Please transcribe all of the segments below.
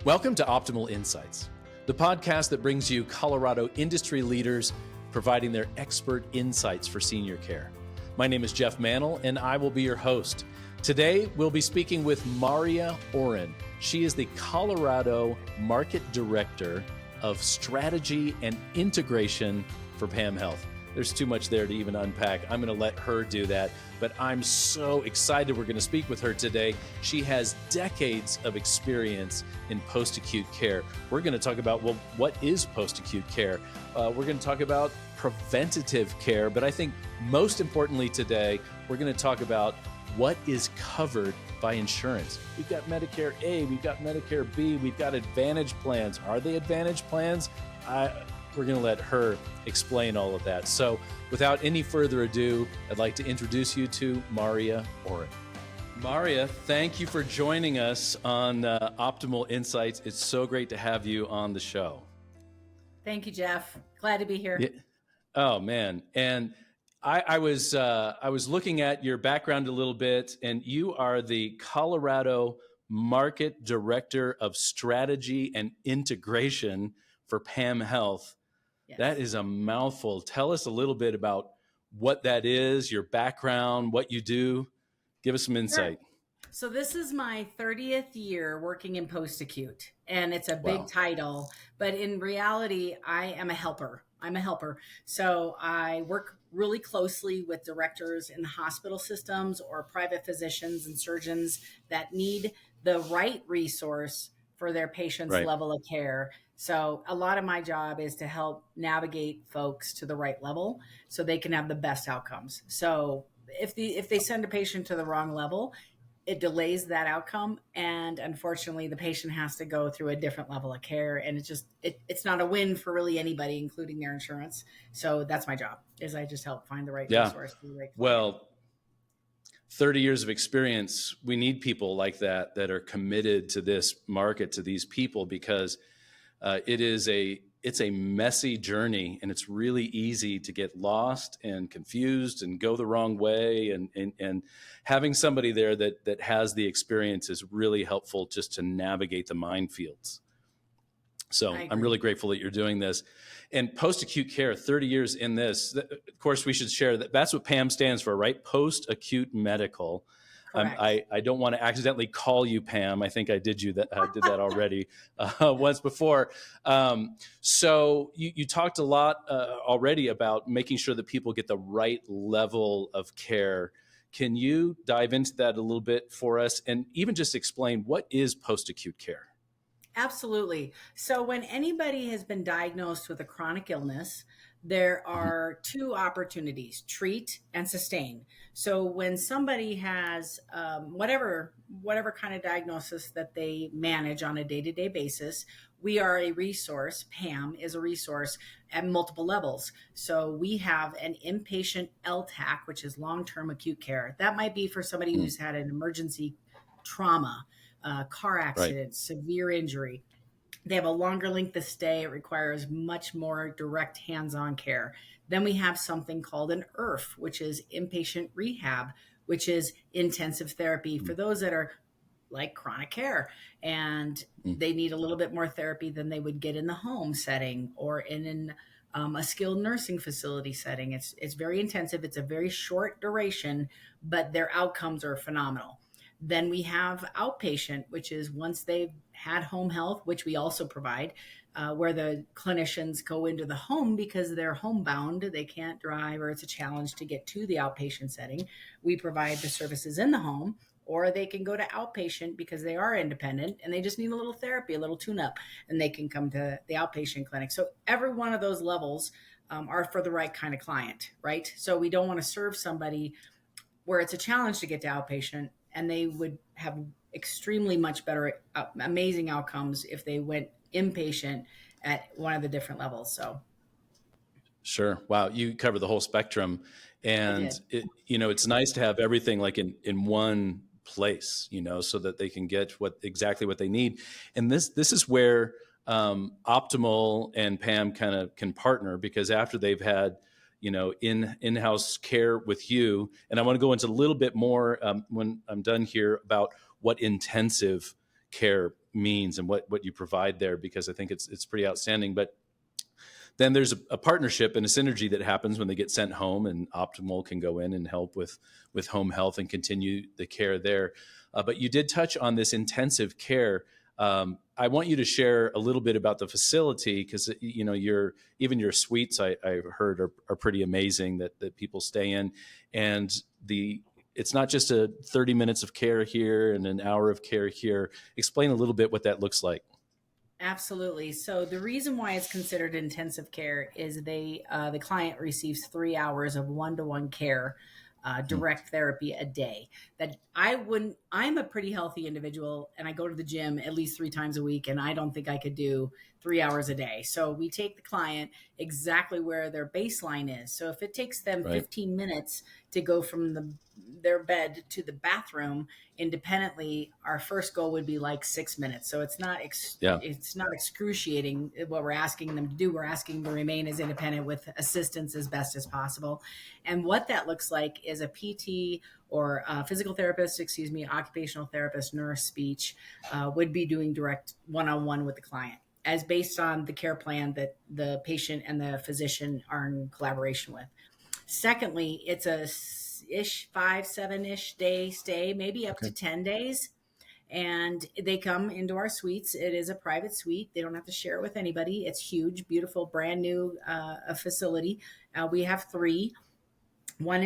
Welcome to Optimal Insights, the podcast that brings you Colorado industry leaders providing their expert insights for senior care. My name is Jeff Mannel, and I will be your host. Today, we'll be speaking with Oren. She is the Colorado Market Director of Strategy and Integration for PAM Health. There's too much there to even unpack. I'm going to let her do that, but I'm so excited we're going to speak with her today. She has decades of experience in post-acute care. We're going to talk about, well, what is post-acute care? We're going to talk about preventative care, but I think most importantly today, we're going to talk about what is covered by insurance. We've got Medicare A, we've got Medicare B, we've got Advantage plans. Are they Advantage plans? We're going to let her explain all of that. So without any further ado, I'd like to introduce you to Oren. Maria, thank you for joining us on Optimal Insights. It's so great to have you on the show. Thank you, Jeff. Glad to be here. Yeah. Oh, man. And I was looking at your background a little bit, and you are the Colorado Market Director of Strategy and Integration for PAM Health. Yes. That is a mouthful. Tell us a little bit about what that is, your background, what you do. Give us some insight. Sure. So this is my 30th year working in post-acute, and it's a big title, but in reality, I am a helper. I'm a helper. So I work really closely with directors in the hospital systems or private physicians and surgeons that need the right resource for their patient's level of care. So a lot of my job is to help navigate folks to the right level so they can have the best outcomes. So if they send a patient to the wrong level, it delays that outcome. And unfortunately, the patient has to go through a different level of care. And it's not a win for really anybody, including their insurance. So that's my job, is I just help find the right resource for the right client. Well, 30 years of experience, we need people like that are committed to this market, to these people, because it's a messy journey, and it's really easy to get lost and confused and go the wrong way. And having somebody there that has the experience is really helpful just to navigate the minefields. So I'm really grateful that you're doing this. And post-acute care, 30 years in this, of course, we should share that's what PAM stands for, right? Post-acute medical. I don't want to accidentally call you Pam. I think I did that already once before. So you talked a lot already about making sure that people get the right level of care. Can you dive into that a little bit for us and even just explain what is post-acute care? Absolutely. So when anybody has been diagnosed with a chronic illness, there are two opportunities: treat and sustain. So when somebody has whatever kind of diagnosis that they manage on a day-to-day basis, we are a resource. PAM is a resource at multiple levels. So we have an inpatient LTAC, which is long-term acute care. That might be for somebody who's had an emergency trauma, car accident, severe injury. They have a longer length of stay. It requires much more direct hands-on care. Then we have something called an IRF, which is inpatient rehab, which is intensive therapy for those that are like chronic care, and they need a little bit more therapy than they would get in the home setting or in a skilled nursing facility setting. It's very intensive. It's a very short duration, but their outcomes are phenomenal. Then we have outpatient, which is once they've had home health, which we also provide, where the clinicians go into the home because they're homebound, they can't drive, or it's a challenge to get to the outpatient setting. We provide the services in the home, or they can go to outpatient because they are independent and they just need a little therapy, a little tune-up, and they can come to the outpatient clinic. So every one of those levels are for the right kind of client, right? So we don't want to serve somebody where it's a challenge to get to outpatient, and they would have extremely much better, amazing outcomes if they went inpatient at one of the different levels. So, sure. Wow. You cover the whole spectrum, and it's nice to have everything like in one place, so that they can get exactly what they need. And this is where Optimal and PAM kind of can partner, because after they've had in-house care with you. And I want to go into a little bit more when I'm done here about what intensive care means and what you provide there, because I think it's pretty outstanding. But then there's a partnership and a synergy that happens when they get sent home, and Optimal can go in and help with home health and continue the care there. But you did touch on this intensive care. I want you to share a little bit about the facility, because even your suites I've heard are pretty amazing that people stay in, and it's not just a 30 minutes of care here and an hour of care here. Explain a little bit what that looks like. Absolutely. So the reason why it's considered intensive care is the client receives 3 hours of one-to-one care, direct therapy a day. That I'm a pretty healthy individual, and I go to the gym at least 3 times a week, and I don't think I could do 3 hours a day. So we take the client exactly where their baseline is. So if it takes them 15 minutes to go from their bed to the bathroom independently, our first goal would be like 6 minutes. So it's not excruciating what we're asking them to do. We're asking them to remain as independent with assistance as best as possible. And what that looks like is a PT or a physical therapist, occupational therapist, nurse, speech, would be doing direct one-on-one with the client, as based on the care plan that the patient and the physician are in collaboration with. Secondly, it's a 5-7-ish day stay, maybe up to 10 days. And they come into our suites. It is a private suite. They don't have to share it with anybody. It's huge, beautiful, brand new facility. We have 3. One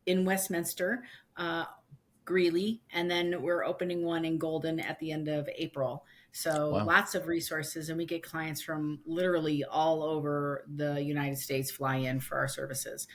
in Westminster, Greeley, and then we're opening one in Golden at the end of April. So Lots of resources, and we get clients from literally all over the United States fly in for our services.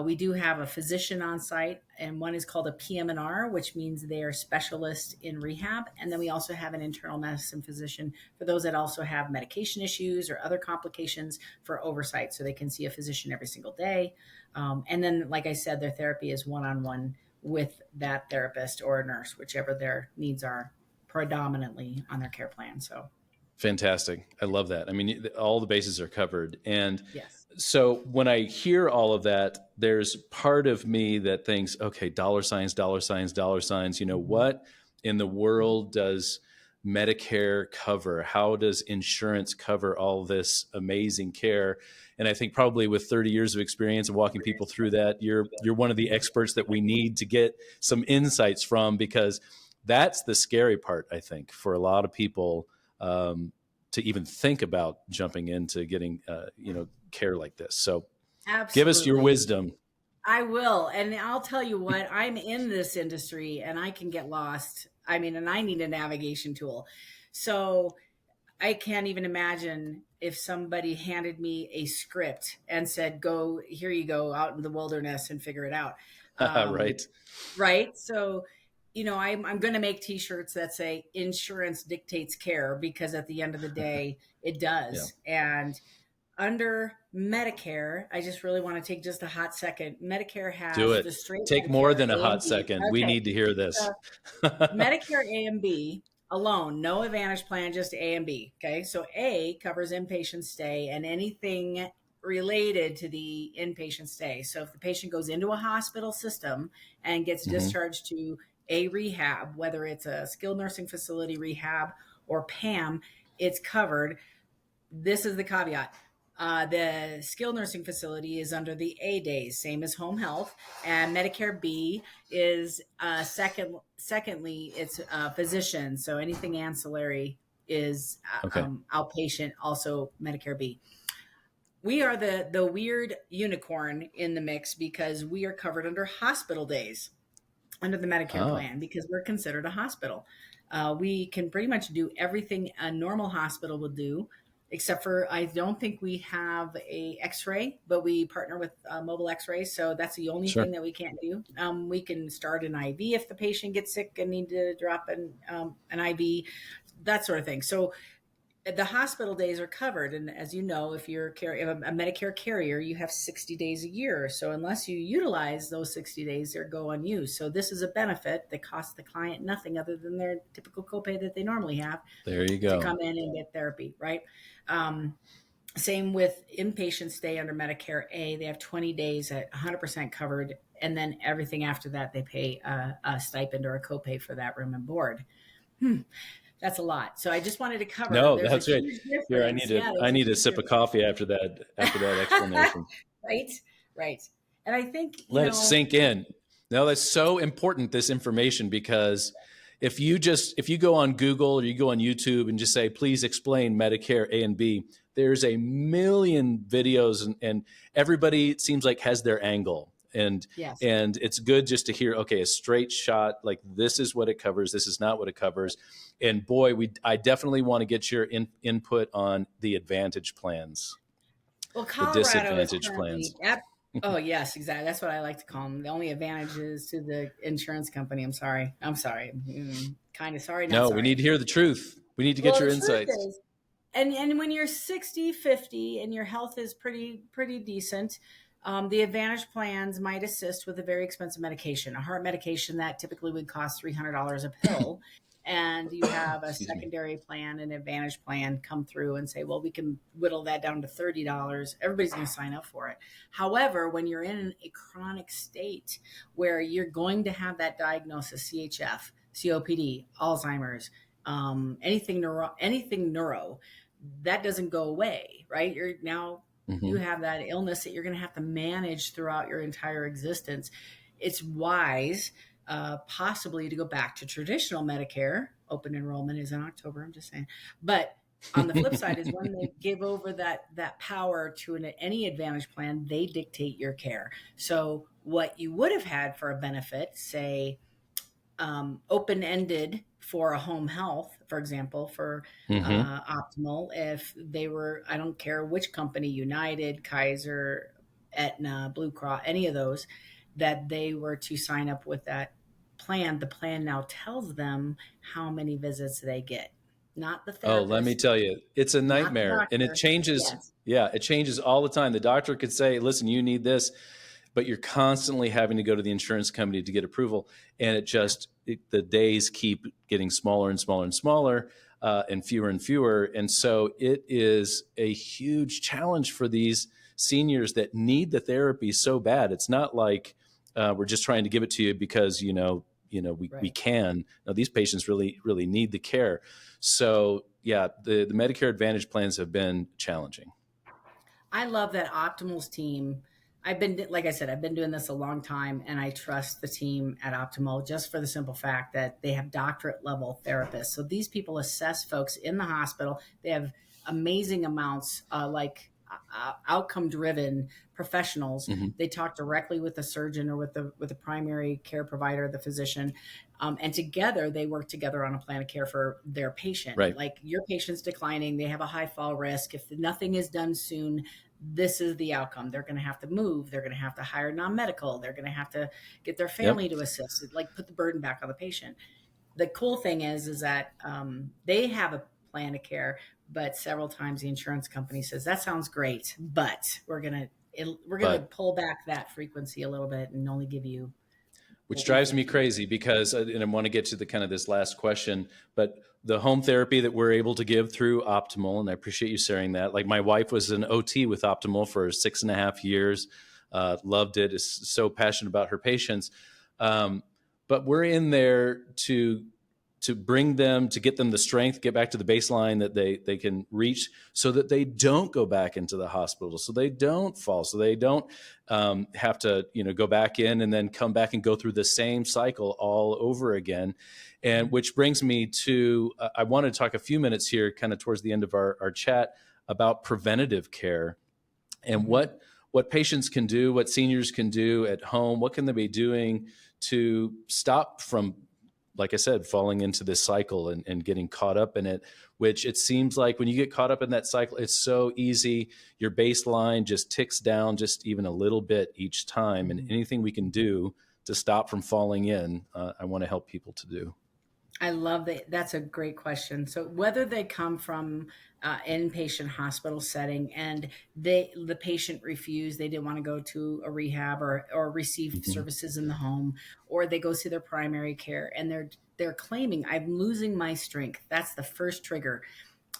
We do have a physician on site, and one is called a PM&R, which means they are specialists in rehab. And then we also have an internal medicine physician for those that also have medication issues or other complications for oversight, so they can see a physician every single day. And then, like I said, their therapy is one-on-one with that therapist or a nurse, whichever their needs are, predominantly on their care plan. So fantastic. I love that. I mean, all the bases are covered. And yes. So when I hear all of that, there's part of me that thinks, okay, dollar signs, dollar signs, dollar signs. What in the world does Medicare cover? How does insurance cover all this amazing care? And I think probably with 30 years of experience and walking people through that, you're one of the experts that we need to get some insights from, because that's the scary part, I think, for a lot of people, to even think about jumping into getting, care like this. So Absolutely. Give us your wisdom. I will. And I'll tell you what, I'm in this industry and I can get lost. And I need a navigation tool. So I can't even imagine if somebody handed me a script and said, go, here you go out in the wilderness and figure it out. Right. Right. So, I'm going to make t-shirts that say insurance dictates care, because at the end of the day, it does. Yeah. And under Medicare, I just really want to take just a hot second. Medicare has the straight Take Medicare more than a hot A&B. second. Okay. We need to hear this. Medicare A and B alone, no Advantage plan, just A and B. Okay. So A covers inpatient stay and anything related to the inpatient stay. So if the patient goes into a hospital system and gets discharged to a rehab, whether it's a skilled nursing facility rehab or PAM, it's covered. This is the caveat. The skilled nursing facility is under the A days, same as home health, and Medicare B is secondly, it's physician. So anything ancillary is outpatient, also Medicare B. We are the weird unicorn in the mix because we are covered under hospital days under the Medicare plan, because we're considered a hospital. We can pretty much do everything a normal hospital would do, except for I don't think we have a X-ray, but we partner with mobile X-rays. So that's the only thing that we can't do. We can start an IV if the patient gets sick and need to drop an IV, that sort of thing. So the hospital days are covered. And as you know, if you're a Medicare carrier, you have 60 days a year. So unless you utilize those 60 days, they go unused. So this is a benefit that costs the client nothing other than their typical copay that they normally have. There you go. To come in and get therapy, right? Same with inpatient stay under Medicare A. They have 20 days at 100% covered. And then everything after that, they pay a stipend or a copay for that room and board. That's a lot. So I just wanted to cover, No, there's a that's right. huge Here, difference. Yeah, I there's a need a huge sip of difference. coffee after that explanation. Right, right. And I think, Let it sink in. No, that's so important, this information, because if you go on Google or you go on YouTube and just say, please explain Medicare A and B, there's a million videos, and everybody, it seems like, has their angle. yes. And it's good just to hear, okay, a straight shot, like this is what it covers, this is not what it covers. And boy, I definitely want to get your input on the advantage plans, Well, the Colorado is disadvantage currently plans. at, oh, yes, exactly. That's what I like to call them. The only advantage is to the insurance company. I'm sorry. I'm sorry. Kind of sorry, not No, we sorry. need to hear the truth. We need to get Well, your the truth insights. is, and when you're 60, 50, and your health is pretty decent, the advantage plans might assist with a very expensive medication, a heart medication that typically would cost $300 a pill. And you have a Excuse me. secondary plan, an advantage plan come through and say, well, we can whittle that down to $30. Everybody's going to sign up for it. However, when you're in a chronic state where you're going to have that diagnosis, CHF, COPD, Alzheimer's, anything neuro, that doesn't go away, right? You're now, you Mm-hmm. have that illness that you're going to have to manage throughout your entire existence. It's wise, possibly, to go back to traditional Medicare. Open enrollment is in October, I'm just saying. But on the flip side is when they give over that power to any advantage plan, they dictate your care. So what you would have had for a benefit, say, open-ended for a home health, for example, for Mm-hmm. optimal, if they were, I don't care which company, United, Kaiser, Aetna, Blue Cross, any of those, that they were to sign up with that plan, the plan now tells them how many visits they get, not the Oh, let me therapist, tell you, it's a not the nightmare, and it doctor. changes. Yes. Yeah, it changes all the time. The doctor could say, "Listen, you need this," but you're constantly having to go to the insurance company to get approval, and the days keep getting smaller and smaller and smaller, and fewer, and so it is a huge challenge for these seniors that need the therapy so bad. It's not like we're just trying to give it to you because we Right. can. No, these patients really need the care. So yeah, the Medicare Advantage plans have been challenging. I love that Optimal's team. Like I said, I've been doing this a long time, and I trust the team at Optimal just for the simple fact that they have doctorate level therapists. So these people assess folks in the hospital. They have amazing amounts, outcome driven professionals. Mm-hmm. They talk directly with the surgeon or with the primary care provider, the physician, and together they work together on a plan of care for their patient. Right. Like, your patient's declining, they have a high fall risk. If nothing is done soon, this is the outcome. They're going to have to move. They're going to have to hire non-medical. They're going to have to get their Yep. family to assist, like put the burden back on the patient. The cool thing is that they have a plan of care, but several times the insurance company says, that sounds great, but we're gonna But pull back that frequency a little bit and only give you which what we drives me think you need. crazy because, and I want to get to the kind of this last question, but the home therapy that we're able to give through Optimal, and I appreciate you sharing that. Like, my wife was an OT with Optimal for 6.5 years, loved it, is so passionate about her patients. But we're in there to bring them, to get them the strength, get back to the baseline that they can reach, so that they don't go back into the hospital, so they don't fall, so they don't have to go back in and then come back and go through the same cycle all over again. And which brings me to, I want to talk a few minutes here, kind of towards the end of our chat, about preventative care and Mm-hmm. what patients can do, what seniors can do at home, what can they be doing to stop from, like I said, falling into this cycle and getting caught up in it, which it seems like when you get caught up in that cycle, it's so easy. Your baseline just ticks down just even a little bit each time. And Mm-hmm. anything we can do to stop from falling in, I want to help people to do. I love that. That's a great question. So whether they come from inpatient hospital setting and the patient refused, they didn't want to go to a rehab or receive Mm-hmm. services in the home, or they go see their primary care and they're claiming, I'm losing my strength. That's the first trigger.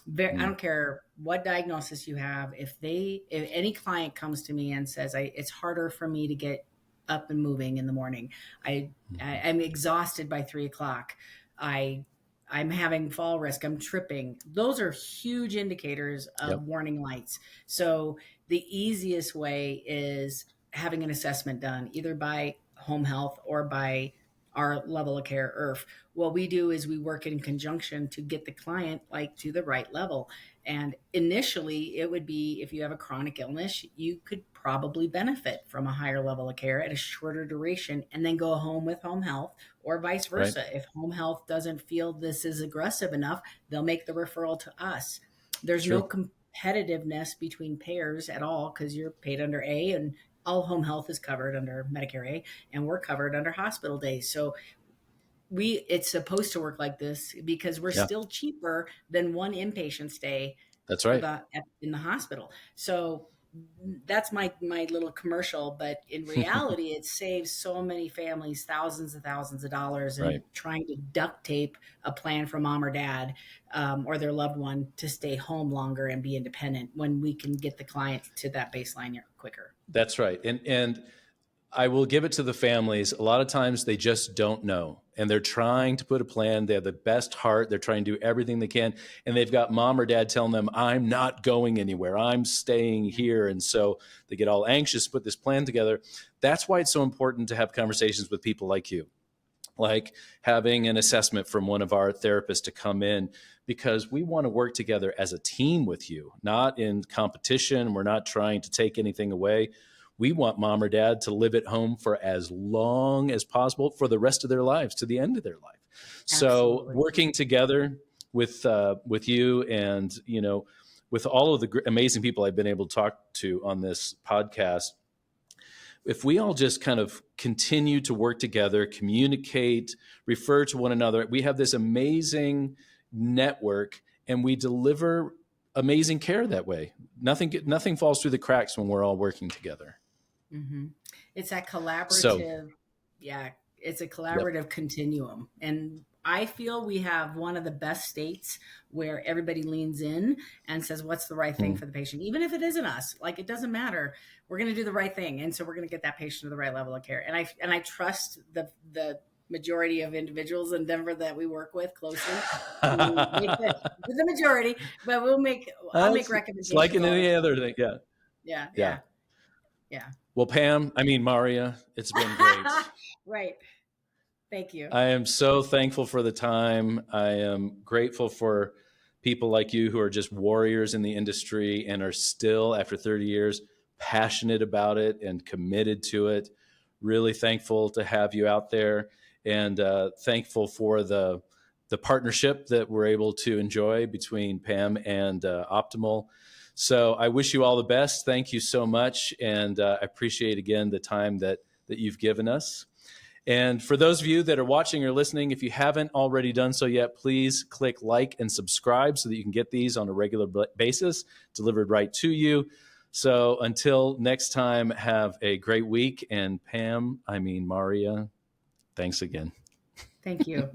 I Mm-hmm. don't care what diagnosis you have. If any client comes to me and says, it's harder for me to get up and moving in the morning. I'm exhausted by 3 o'clock. I I'm having fall risk, I'm tripping. Those are huge indicators of Yep. warning lights. So the easiest way is having an assessment done either by home health or by our level of care IRF. What we do is we work in conjunction to get the client like to the right level. And initially it would be, if you have a chronic illness, you could probably benefit from a higher level of care at a shorter duration and then go home with home health, or vice Right. versa. If home health doesn't feel this is aggressive enough, they'll make the referral to us. There's no True. competitiveness between payers at all because you're paid under A, and all home health is covered under Medicare A, and we're covered under hospital days. So it's supposed to work like this because we're Yeah, still cheaper than one inpatient stay that's for right. in the hospital. So that's my little commercial, but in reality it saves so many families thousands of dollars Right. in trying to duct tape a plan for mom or dad, or their loved one to stay home longer and be independent when we can get the client to that baseline quicker. That's right. And I will give it to the families. A lot of times they just don't know, and they're trying to put a plan. They have the best heart. They're trying to do everything they can. And they've got mom or dad telling them, I'm not going anywhere. I'm staying here. And so they get all anxious to put this plan together. That's why it's so important to have conversations with people like you, like having an assessment from one of our therapists to come in, because we want to work together as a team with you, not in competition. We're not trying to take anything away. We want mom or dad to live at home for as long as possible for the rest of their lives, to the end of their life. So Absolutely. working together with you, and with all of the amazing people I've been able to talk to on this podcast, if we all just kind of continue to work together, communicate, refer to one another, we have this amazing network, and we deliver amazing care that way. Nothing falls through the cracks when we're all working together. Mm-hmm. It's that So, collaborative. Yeah, it's a yep. collaborative continuum. And I feel we have one of the best states where everybody leans in and says, what's the right thing Mm. for the patient? Even if it isn't us, like, it doesn't matter. We're going to do the right thing. And so we're going to get that patient to the right level of care. And I trust the majority of individuals in Denver that we work with closely to make the majority, but I'll make It's like recommendations in all the any time. other thing. Yeah. Yeah. Yeah. Yeah. Yeah. Well, Maria, it's been great. Right. Thank you. I am so thankful for the time. I am grateful for people like you who are just warriors in the industry and are still, after 30 years, passionate about it and committed to it. Really thankful to have you out there, and thankful for the partnership that we're able to enjoy between PAM and Optimal. So I wish you all the best. Thank you so much, and I appreciate again the time that you've given us. And for those of you that are watching or listening, if you haven't already done so yet, please click like and subscribe so that you can get these on a regular basis delivered right to you. So until next time, have a great week. And Maria, thanks again. Thank you.